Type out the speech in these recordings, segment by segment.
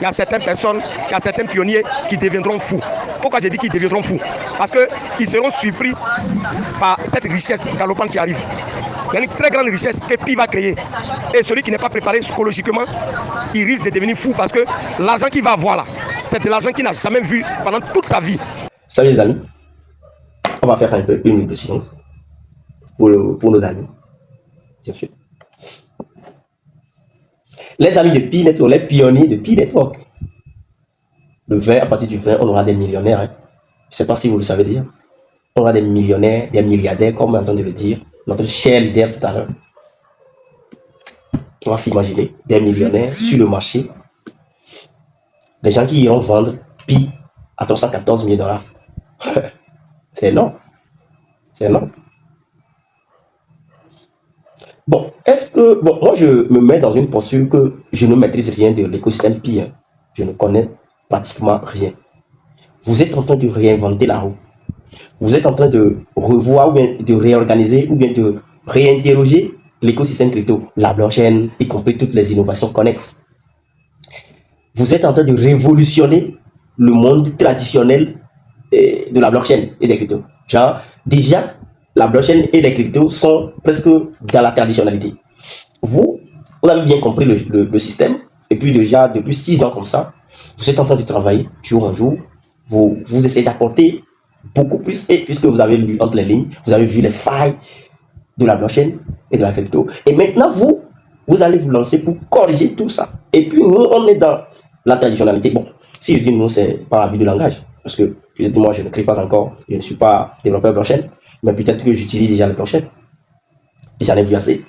il y a certaines personnes, il y a certains pionniers qui deviendront fous. Pourquoi j'ai dit qu'ils deviendront fous? Parce qu'ils seront surpris par cette richesse galopante qui arrive. Il y a une très grande richesse que Pi va créer. Et celui qui n'est pas préparé psychologiquement, il risque de devenir fou parce que l'argent qu'il va avoir là, c'est de l'argent qu'il n'a jamais vu pendant toute sa vie. Salut les amis, on va faire un peu une minute de silence pour nos amis, bien sûr. Les amis de Pi Network, les pionniers de Pi Network. Le 20, à partir du 20, on aura des millionnaires. Hein. Je ne sais pas si vous le savez déjà. On aura des millionnaires, des milliardaires, comme on entend de le dire. Notre cher leader tout à l'heure. On va s'imaginer des millionnaires sur le marché. Des gens qui iront vendre Pi à 314 000 $. C'est énorme. C'est énorme. Bon, moi je me mets dans une posture que je ne maîtrise rien de l'écosystème Pi. Hein. Je ne connais pratiquement rien. Vous êtes en train de réinventer la roue. Vous êtes en train de revoir ou bien de réorganiser ou bien de réinterroger l'écosystème crypto, la blockchain, y compris toutes les innovations connexes. Vous êtes en train de révolutionner le monde traditionnel de la blockchain et des cryptos. Genre, déjà, la blockchain et les cryptos sont presque dans la traditionnalité. Vous avez bien compris le système, et puis déjà, depuis 6 ans comme ça, vous êtes en train de travailler jour en jour, vous essayez d'apporter beaucoup plus, et puisque vous avez lu entre les lignes, vous avez vu les failles de la blockchain et de la crypto, et maintenant vous allez vous lancer pour corriger tout ça. Et puis nous, on est dans la traditionnalité. Bon, si je dis nous, c'est par abus de langage, parce que peut-être moi, je ne crée pas encore, je ne suis pas développeur blockchain, mais peut-être que j'utilise déjà le blockchain, et j'en ai vu assez.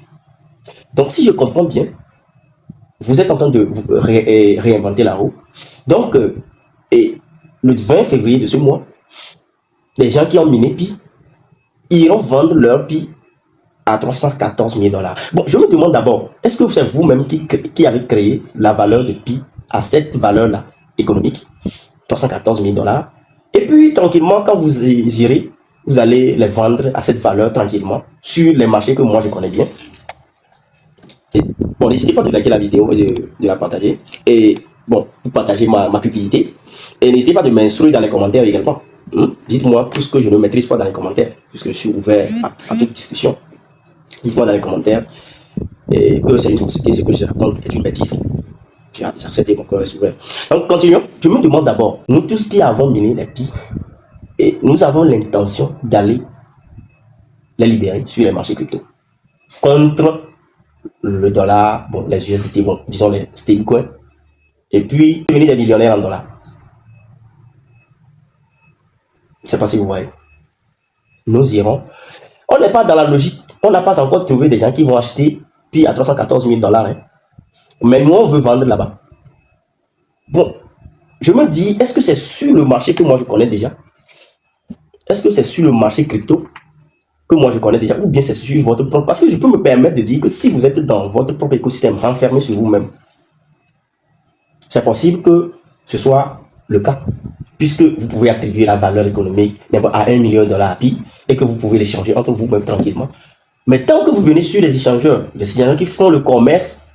Donc si je comprends bien, vous êtes en train de réinventer la roue. Donc, et le 20 février de ce mois, les gens qui ont miné Pi iront vendre leur Pi à 314 000 $. Bon, je me demande d'abord, est-ce que c'est vous-même qui avez créé la valeur de Pi à cette valeur-là économique, 314 000 $? Et puis, tranquillement, quand vous irez, vous allez les vendre à cette valeur tranquillement sur les marchés que moi je connais bien. Et, bon, n'hésitez pas de liker la vidéo et de la partager. Et bon, pour partager ma cupidité. Et n'hésitez pas de m'instruire dans les commentaires également. Dites-moi tout ce que je ne maîtrise pas dans les commentaires, puisque je suis ouvert à toute discussion. Dites-moi dans les commentaires et que c'est une fausseté, ce que je raconte est une bêtise. J'ai accepté, mon cœur est ouvert. Donc, continuons. Je me demande d'abord, nous tous qui avons miné les Pi, et nous avons l'intention d'aller les libérer sur les marchés crypto contre le dollar, bon, les USDT, bon, disons les stablecoins, et puis devenir des millionnaires en dollars. Je ne sais pas si vous voyez. Nous irons. On n'est pas dans la logique. On n'a pas encore trouvé des gens qui vont acheter Pi à 314 000 $. Hein. Mais nous, on veut vendre là-bas. Bon, je me dis, est-ce que c'est sur le marché que moi je connais déjà? Est-ce que c'est sur le marché crypto que moi je connais déjà? Ou bien c'est sur votre propre... Parce que je peux me permettre de dire que si vous êtes dans votre propre écosystème, renfermé sur vous-même, c'est possible que ce soit le cas. Puisque vous pouvez attribuer la valeur économique à 1 million $ à Pi et que vous pouvez l'échanger entre vous-même tranquillement. Mais tant que vous venez sur les échangeurs qui font le commerce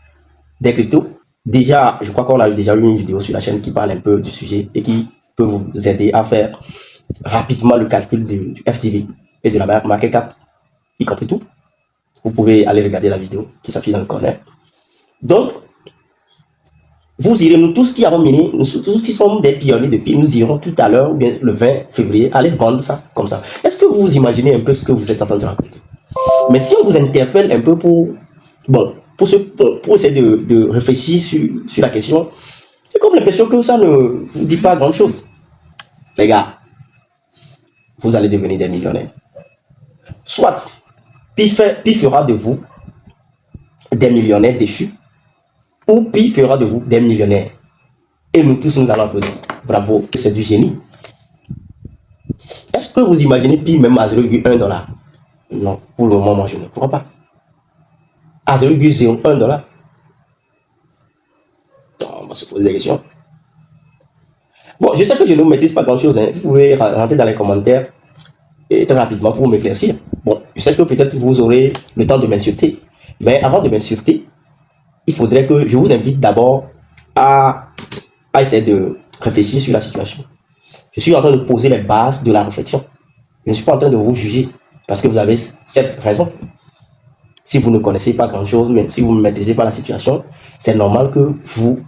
des cryptos, déjà, je crois qu'on a déjà eu une vidéo sur la chaîne qui parle un peu du sujet et qui peut vous aider à faire rapidement le calcul du FTV et de la market cap, y compris tout. Vous pouvez aller regarder la vidéo qui s'affiche dans le corner. Donc, vous irez, nous tous qui avons miné, nous tous qui sommes des pionniers depuis, nous irons tout à l'heure, ou bien le 20 février, aller vendre ça comme ça. Est-ce que vous imaginez un peu ce que vous êtes en train de raconter? Mais si on vous interpelle un peu pour essayer de réfléchir sur la question, c'est comme l'impression que ça ne vous dit pas grand chose. Les gars, vous allez devenir des millionnaires. Soit Pi fera de vous des millionnaires déchus, ou Pi fera de vous des millionnaires. Et nous tous, nous allons applaudir. Bravo, c'est du génie. Est-ce que vous imaginez Pi même à 0,1 $? Non, pour le moment, moi, je ne crois pas. À 0,01 $. On va se poser des questions. Bon, je sais que je ne maîtrise pas grand-chose. Hein. Vous pouvez rentrer dans les commentaires et très rapidement pour m'éclaircir. Bon, je sais que peut-être vous aurez le temps de m'insulter. Mais avant de m'insulter, il faudrait que je vous invite d'abord à à essayer de réfléchir sur la situation. Je suis en train de poser les bases de la réflexion. Je ne suis pas en train de vous juger parce que vous avez cette raison. Si vous ne connaissez pas grand-chose, mais si vous ne maîtrisez pas la situation, c'est normal que vous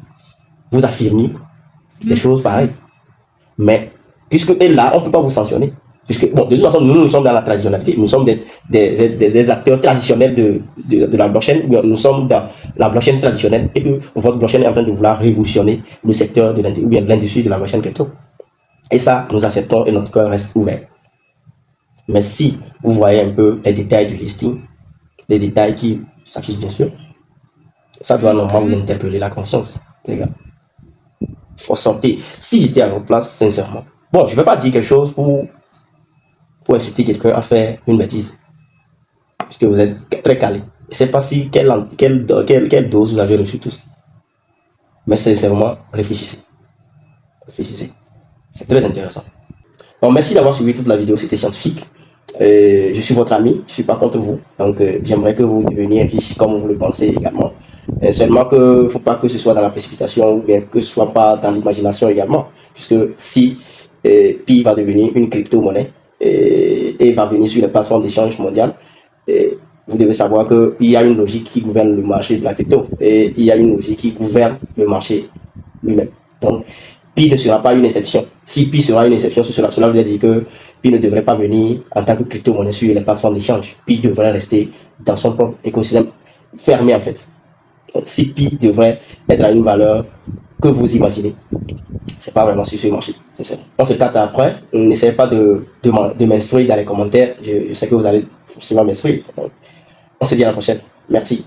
affirmiez des choses pareilles. Mais, puisque et là, on ne peut pas vous sanctionner. Puisque, bon, de toute façon, nous sommes dans la traditionnalité. Nous sommes des acteurs traditionnels de la blockchain. Nous sommes dans la blockchain traditionnelle. Et que votre blockchain est en train de vouloir révolutionner le secteur de l'industrie de la blockchain crypto. Et ça, nous acceptons et notre cœur reste ouvert. Mais si vous voyez un peu les détails du listing, les détails qui s'affichent bien sûr, ça doit normalement vous interpeller la conscience, les gars. Faut sortir. Si j'étais à votre place, sincèrement, bon, je ne vais pas dire quelque chose pour inciter quelqu'un à faire une bêtise, puisque vous êtes très calé. Je ne sais pas si quelle dose vous avez reçu tous. Mais sincèrement, réfléchissez. Réfléchissez. C'est très intéressant. Bon, merci d'avoir suivi toute la vidéo, c'était scientifique. Je suis votre ami, je ne suis pas contre vous. Donc, j'aimerais que vous deveniez riche comme vous le pensez également. Seulement qu'il ne faut pas que ce soit dans la précipitation ou bien que ce ne soit pas dans l'imagination également. Puisque si Pi va devenir une crypto-monnaie et va venir sur les plateformes d'échange mondiales, vous devez savoir qu'il y a une logique qui gouverne le marché de la crypto et il y a une logique qui gouverne le marché lui-même. Donc, Pi ne sera pas une exception. Si Pi sera une exception, cela veut dire que Pi ne devrait pas venir en tant que crypto-monnaie sur les plateformes d'échange. Pi devrait rester dans son propre écosystème fermé en fait. Donc, si Pi devrait être à une valeur que vous imaginez, c'est pas vraiment sur ce marché. On se capte après. N'essayez pas de m'instruire dans les commentaires. Je sais que vous allez forcément m'instruire. On se dit à la prochaine. Merci.